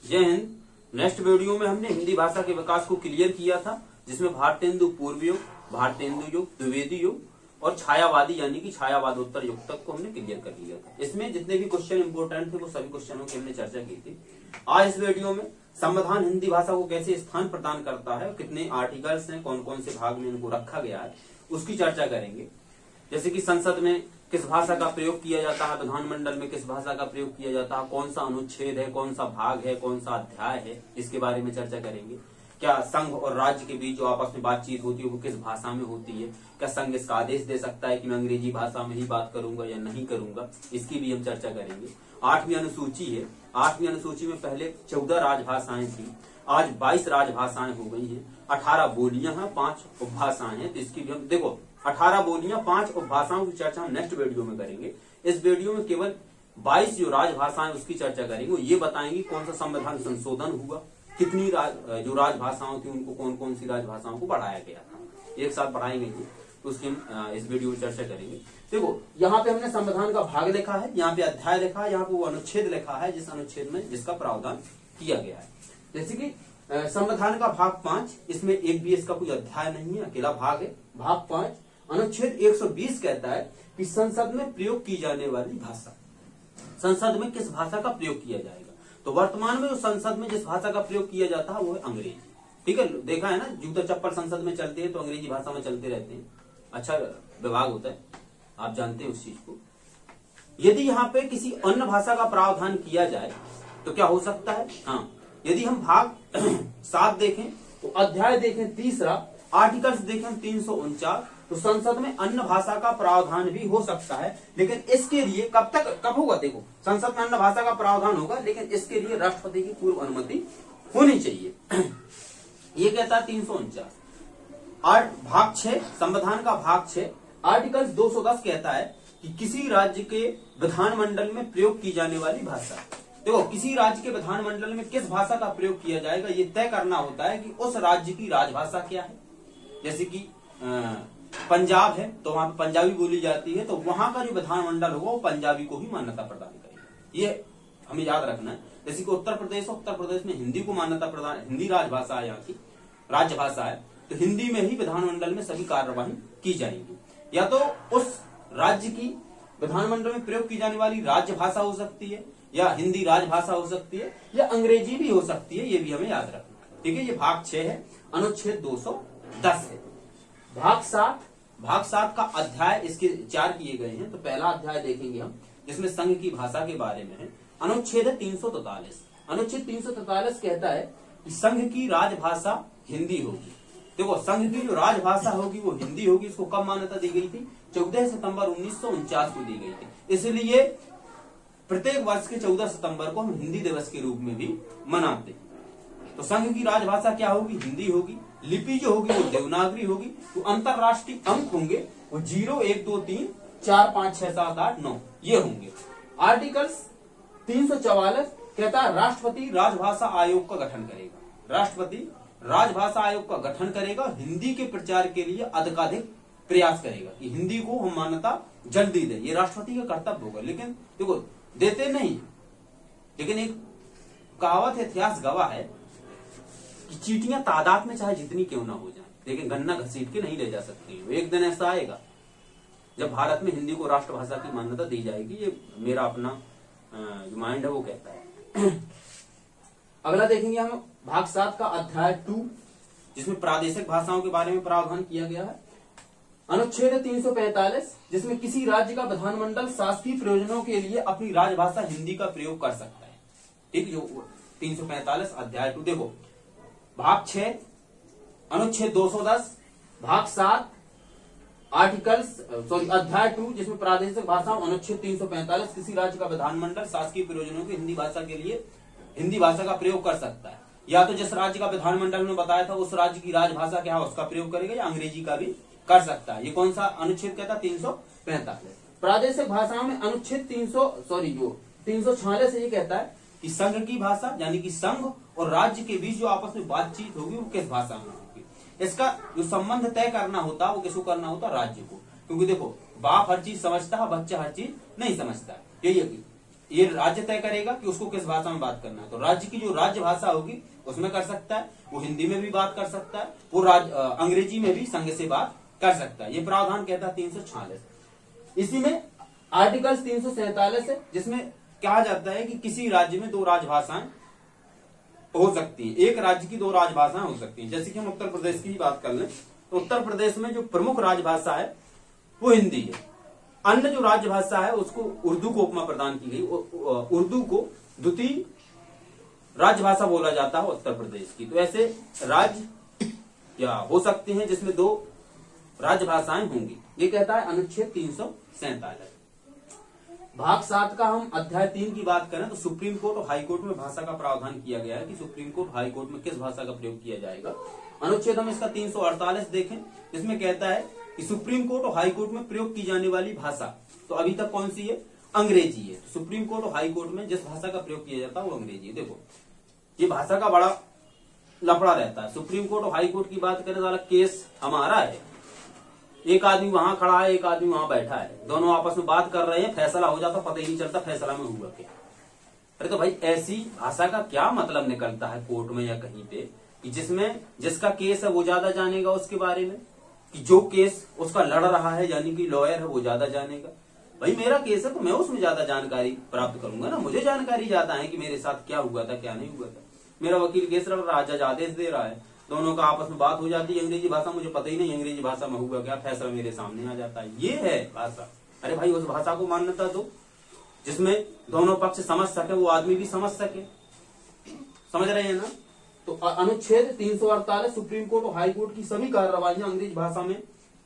जय Hind. Next video में हमने हिंदी भाषा के विकास को क्लियर किया था, जिसमें भारतेंदु पूर्व युग, भारतेंदु युग, द्विवेदी युग और छायावादी यानी कि छायावादोत्तर युग तक को हमने क्लियर कर लिया था। इसमें जितने भी क्वेश्चन इंपोर्टेंट थे वो सभी क्वेश्चनों की हमने चर्चा की थी। आज इस वीडियो में संविधान हिंदी भाषा को कैसे स्थान प्रदान करता है, कितने आर्टिकल्स हैं, कौन कौन से भाग में इनको रखा गया है, उसकी चर्चा करेंगे। जैसे कि संसद में किस भाषा का प्रयोग किया जाता है, विधानमंडल में किस भाषा का प्रयोग किया जाता है, कौन सा अनुच्छेद है, कौन सा भाग है, कौन सा अध्याय है, इसके बारे में चर्चा करेंगे। क्या संघ और राज्य के बीच जो आपस में बातचीत होती है वो किस भाषा में होती है, क्या संघ इसका आदेश दे सकता है कि मैं अंग्रेजी भाषा में ही बात करूंगा या नहीं करूंगा, इसकी भी हम चर्चा करेंगे। 8वीं अनुसूची है, 8वीं अनुसूची में पहले 14 राजभाषाएं थी, आज 22 राजभाषाएं हो गई हैं। 18 बोलियां हैं, 5 उपभाषाएं हैं, तो इसकी भी हम देखो 18 बोलियां, 5 उपभाषाओं की चर्चा हम नेक्स्ट वीडियो में करेंगे। इस वीडियो में केवल 22 जो राजभाषाएं उसकी चर्चा करेंगे। ये बताएंगे कौन सा संविधान संशोधन हुआ, कितनी जो राजभाषाओं थी उनको कौन कौन सी राजभाषाओं को बढ़ाया गया था, एक साथ बढ़ाएंगे जी, तो उसकी हम इस वीडियो में चर्चा करेंगे। देखो यहाँ पे हमने संविधान का भाग लिखा है, यहाँ पे अध्याय लिखा है, यहाँ पे वो अनुच्छेद लिखा है जिस अनुच्छेद में जिसका प्रावधान किया गया है। जैसे कि संविधान का भाग 5, इसमें एक भी इसका कोई अध्याय नहीं है, अकेला भाग है। भाग 5 अनुच्छेद 120 कहता है कि संसद में प्रयोग की जाने वाली भाषा, संसद में किस भाषा का प्रयोग किया जाएगा। तो वर्तमान में जो संसद में जिस भाषा का प्रयोग किया जाता है वो है अंग्रेजी। ठीक है, देखा है ना, जूता चप्पल संसद में चलते हैं तो अंग्रेजी भाषा में चलते रहते हैं। अच्छा विभाग होता है, आप जानते हैं उस चीज को। यदि यहाँ पे किसी अन्य भाषा का प्रावधान किया जाए तो क्या हो सकता है। हाँ, यदि हम भाग 7 देखें तो अध्याय देखें 3रा, आर्टिकल्स देखें 349, तो संसद में अन्य भाषा का प्रावधान भी हो सकता है, लेकिन इसके लिए कब होगा, देखो संसद में अन्य भाषा का प्रावधान होगा, लेकिन इसके लिए राष्ट्रपति की पूर्व अनुमति होनी चाहिए। ये कहता है 349। भाग 6, संविधान का भाग 6 आर्टिकल 210 कहता है कि किसी राज्य के विधानमंडल में प्रयोग की जाने वाली भाषा। देखो किसी राज्य के विधानमंडल में किस भाषा का प्रयोग किया जाएगा ये तय करना होता है कि उस राज्य की राजभाषा क्या है। जैसे कि पंजाब है तो वहां पर पंजाबी बोली जाती है, तो वहां का जो विधानमंडल होगा वो पंजाबी को ही मान्यता प्रदान करेगा, ये हमें याद रखना है। जैसे कि उत्तर प्रदेश में हिंदी को मान्यता प्रदान, हिंदी राजभाषा है, यहाँ की राज्यभाषा है, तो हिंदी में ही विधानमंडल में सभी कार्यवाही की जाएगी। या तो उस राज्य की विधानमंडल में प्रयोग की जाने वाली राज्यभाषा हो सकती है, या हिंदी राजभाषा हो सकती है, या अंग्रेजी भी हो सकती है, ये भी हमें याद रखना है। ठीक है, ये भाग 6 है, अनुच्छेद 210 है। भाग 7 का अध्याय इसके 4 किए गए हैं, तो पहला अध्याय देखेंगे हम जिसमें संघ की भाषा के बारे में है। अनुच्छेद 343, अनुच्छेद 343 कहता है कि संघ की राजभाषा हिंदी होगी। देखो संघ की जो राजभाषा होगी वो हिंदी होगी। इसको कब मान्यता दी गई थी, 14 सितंबर 1949 को दी गई थी। इसलिए प्रत्येक वर्ष के 14 सितंबर को हम हिंदी दिवस के रूप में भी मनाते हैं। तो संघ की राजभाषा क्या होगी, हिंदी होगी। लिपि जो होगी वो देवनागरी होगी। तो अंतरराष्ट्रीय अंक होंगे वो 0, 1, 2, 3, 4, 5, 6, 7, 8, 9 ये होंगे। आर्टिकल्स 344 कहता है राष्ट्रपति राजभाषा आयोग का गठन करेगा। राष्ट्रपति राजभाषा आयोग का गठन करेगा, हिंदी के प्रचार के लिए अधिकाधिक प्रयास करेगा कि हिंदी को हम मान्यता जल्दी दे। ये राष्ट्रपति का कर्तव्य होगा, लेकिन देखो देते नहीं। लेकिन एक कहावत है, इतिहास गवाह है कि चींटियां तादाद में चाहे जितनी क्यों ना हो जाए, लेकिन गन्ना घसीट के नहीं ले जा सकती। एक दिन ऐसा आएगा जब भारत में हिंदी को राष्ट्रभाषा की मान्यता दी जाएगी। ये मेरा अपना जो माइंड है वो कहता है। अगला देखेंगे हम भाग 7 का अध्याय 2, जिसमें प्रादेशिक भाषाओं के बारे में प्रावधान किया गया है। अनुच्छेद 345, जिसमें किसी राज्य का विधानमंडल शासकीय प्रयोजनों के लिए अपनी राजभाषा हिंदी का प्रयोग कर सकता है। ठीक, जो 345 अध्याय 2 देखो भाग 6 अनुच्छेद 210, भाग 7 अध्याय 2 जिसमें प्रादेशिक भाषा, अनुच्छेद 345 किसी राज्य का विधानमंडल शासकीय प्रयोजनों के हिंदी भाषा के लिए हिंदी भाषा का प्रयोग कर सकता है। या तो जिस राज्य का विधानमंडल में बताया था उस राज्य की राजभाषा क्या है उसका प्रयोग करेगा, या अंग्रेजी का भी कर सकता है। ये कौन सा अनुच्छेद कहता है, 345। प्रादेशिक भाषाओं में अनुच्छेद 346 ये कहता है कि संघ की भाषा यानी कि संघ और राज्य के बीच जो आपस में बातचीत होगी वो किस भाषा में होगी। इसका जो संबंध तय करना होता है वो किसको करना होता है, राज्य को। क्योंकि देखो बाप हर चीज समझता है, बच्चा हर चीज नहीं समझता है। यही है कि ये राज्य तय करेगा कि उसको किस भाषा में बात करना है। तो राज्य की जो राज्य भाषा होगी उसमें कर सकता है, वो हिंदी में भी बात कर सकता है, वो अंग्रेजी में भी संघ से बात कर सकता है। ये प्रावधान कहता है 346। इसी में आर्टिकल 347 है, जिसमें कहा जाता है कि किसी राज्य में 2 राजभाषाएं हो सकती है, एक राज्य की 2 राजभाषाएं हो सकती है। जैसे कि हम उत्तर प्रदेश की बात कर लें तो उत्तर प्रदेश में जो प्रमुख राजभाषा है वो हिंदी है। अन्य जो राजभाषा है उसको उर्दू को उपमा प्रदान की गई। उर्दू को द्वितीय राजभाषा बोला जाता है उत्तर प्रदेश की। तो ऐसे राज्य या हो सकते हैं जिसमें 2 राजभाषाएं होंगी। ये कहता है अनुच्छेद 347। भाग 7 का हम अध्याय 3 की बात करें तो सुप्रीम कोर्ट और हाई कोर्ट में भाषा का प्रावधान किया गया है कि सुप्रीम कोर्ट हाई कोर्ट में किस भाषा का प्रयोग किया जाएगा। अनुच्छेद हम इसका 348 देखें, इसमें कहता है कि सुप्रीम कोर्ट और हाई कोर्ट में प्रयोग की जाने वाली भाषा तो अभी तक कौन सी है, अंग्रेजी है। तो सुप्रीम कोर्ट और हाई कोर्ट में जिस भाषा का प्रयोग किया जाता है वो अंग्रेजी है। देखो ये भाषा का बड़ा लफड़ा रहता है। सुप्रीम कोर्ट और हाई कोर्ट की बात करें तो केस हमारा है, एक आदमी वहां खड़ा है, एक आदमी वहां बैठा है, दोनों आपस में बात कर रहे हैं, फैसला हो जाता पता ही नहीं चलता फैसला में हुआ क्या। अरे तो भाई ऐसी भाषा का क्या मतलब निकलता है कोर्ट में या कहीं पे कि जिसमें जिसका केस है वो ज्यादा जानेगा उसके बारे में, कि जो केस उसका लड़ रहा है यानी कि लॉयर है वो ज्यादा जानेगा। भाई मेरा केस है तो मैं उसमें ज्यादा जानकारी प्राप्त करूंगा ना, मुझे जानकारी ज्यादा है कि मेरे साथ क्या हुआ था क्या नहीं हुआ था। मेरा वकील केस लड़ रहा है, जज आदेश दे रहा है, दोनों का आपस में बात हो जाती है अंग्रेजी भाषा, मुझे पता ही नहीं अंग्रेजी भाषा में हुआ क्या, फैसला मेरे सामने आ जाता है। ये है भाषा। अरे भाई उस भाषा को मान्यता दो जिसमें दोनों पक्ष समझ सके, वो आदमी भी समझ सके। समझ रहे हैं ना। तो अनुच्छेद 348 सुप्रीम कोर्ट और हाई कोर्ट की सभी कार्रवाइयां अंग्रेजी भाषा में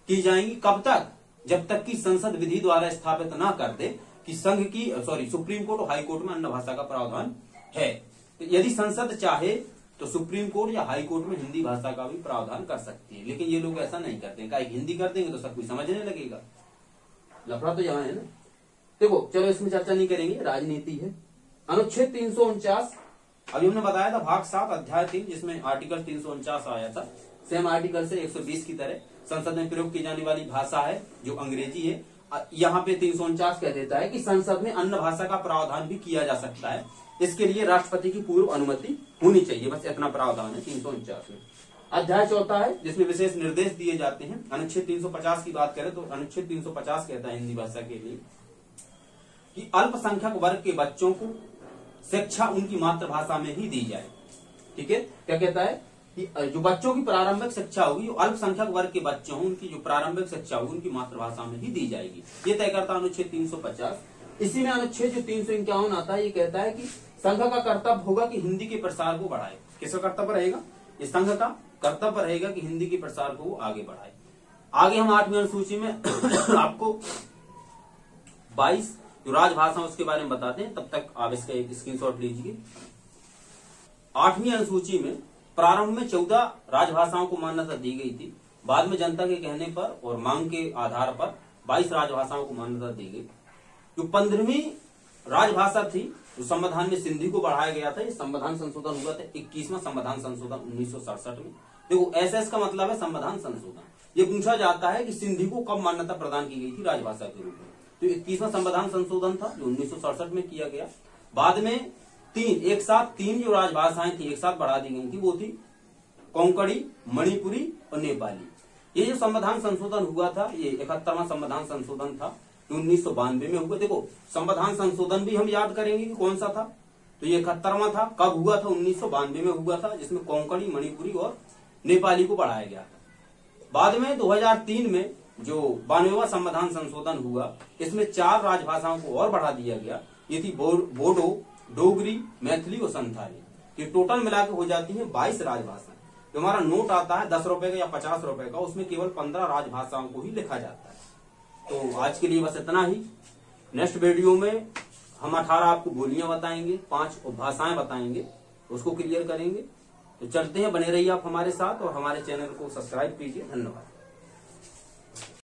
की जाएंगी। कब तक, जब तक कि संसद विधि द्वारा स्थापित ना कर दे कि संघ की सुप्रीम कोर्ट और हाई कोर्ट में अन्य भाषा का प्रावधान है। तो यदि संसद चाहे तो सुप्रीम कोर्ट या हाई कोर्ट में हिंदी भाषा का भी प्रावधान कर सकती है, लेकिन ये लोग ऐसा नहीं करते। क्या हिंदी कर देंगे तो सब कुछ समझने लगेगा। लफड़ा तो यहाँ है ना। देखो चलो इसमें चर्चा नहीं करेंगे, राजनीति है। अनुच्छेद 349 अभी हमने बताया था भाग 7 अध्याय 3 जिसमें आर्टिकल 349 आया था। सेम आर्टिकल से 120 की तरह संसद में प्रयोग की जाने वाली भाषा है जो अंग्रेजी है। यहाँ पे 349 कह देता है कि संसद में अन्य भाषा का प्रावधान भी किया जा सकता है, इसके लिए राष्ट्रपति की पूर्व अनुमति होनी चाहिए। बस इतना प्रावधान है 349 में। अध्याय 4 है जिसमें विशेष निर्देश दिए जाते हैं। अनुच्छेद 350 की बात करें तो अनुच्छेद 350 कहता है हिंदी भाषा के लिए कि अल्पसंख्यक वर्ग के बच्चों को शिक्षा उनकी मातृभाषा में ही दी जाए। ठीक है, क्या कहता है कि जो बच्चों की प्रारंभिक शिक्षा होगी, जो अल्पसंख्यक वर्ग के बच्चे हों उनकी जो प्रारंभिक शिक्षा होगी उनकी मातृभाषा में ही दी जाएगी। ये तय करता है अनुच्छेद 350। इसी में अनुच्छेद जो 351 आता है ये कहता है कि संघ का कर्तव्य होगा कि हिंदी के प्रसार को बढ़ाए। किसका कर्तव्य रहेगा, इस संघ का कर्तव्य रहेगा कि हिंदी के प्रसार को आगे बढ़ाए। आगे हम 8वीं अनुसूची में आपको 22 जो राजभाषा उसके बारे में बताते हैं, तब तक आप इसका एक स्क्रीनशॉट लीजिए। 8वीं अनुसूची में प्रारंभ में 14 राजभाषाओं को मान्यता दी गई थी। बाद में जनता के कहने पर और मांग के आधार पर 22 राजभाषाओं को मान्यता दी गई। जो 15वीं राजभाषा थी जो संविधान में सिंधी को बढ़ाया गया था, ये संविधान संशोधन हुआ था 21वां संविधान संशोधन 1967 में। देखो एसएस का मतलब है संविधान संशोधन। ये पूछा जाता है कि सिंधी को कब मान्यता प्रदान की गई थी राजभाषा के रूप में। तो 21वां संविधान संशोधन था जो 1967 में किया गया। बाद में एक साथ तीन जो राजभाषाएं थी एक साथ बढ़ा दी गई थी, वो थी कोंकणी, मणिपुरी और नेपाली। ये जो संविधान संशोधन हुआ था ये 71वां संविधान संशोधन था, 1992 में हुआ। देखो संविधान संशोधन भी हम याद करेंगे कि कौन सा था, तो ये 71वां था। कब हुआ था, 1992 में हुआ था, जिसमें कोंकणी, मणिपुरी और नेपाली को बढ़ाया गया था। बाद में 2003 में जो 92वां संविधान संशोधन हुआ, इसमें 4 राजभाषाओं को और बढ़ा दिया गया। ये थी बोडो, डोगरी, मैथिली और संथाली। ये टोटल मिलाकर हो जाती है 22 राजभाषाएं। जो हमारा नोट आता है 10 रुपए का या 50 रुपए का, उसमें केवल 15 राजभाषाओं को ही लिखा जाता है। तो आज के लिए बस इतना ही। नेक्स्ट वीडियो में हम 18 आपको बोलियां बताएंगे, 5 भाषाएं बताएंगे, उसको क्लियर करेंगे। तो चलते हैं, बने रहिए आप हमारे साथ और हमारे चैनल को सब्सक्राइब कीजिए। धन्यवाद।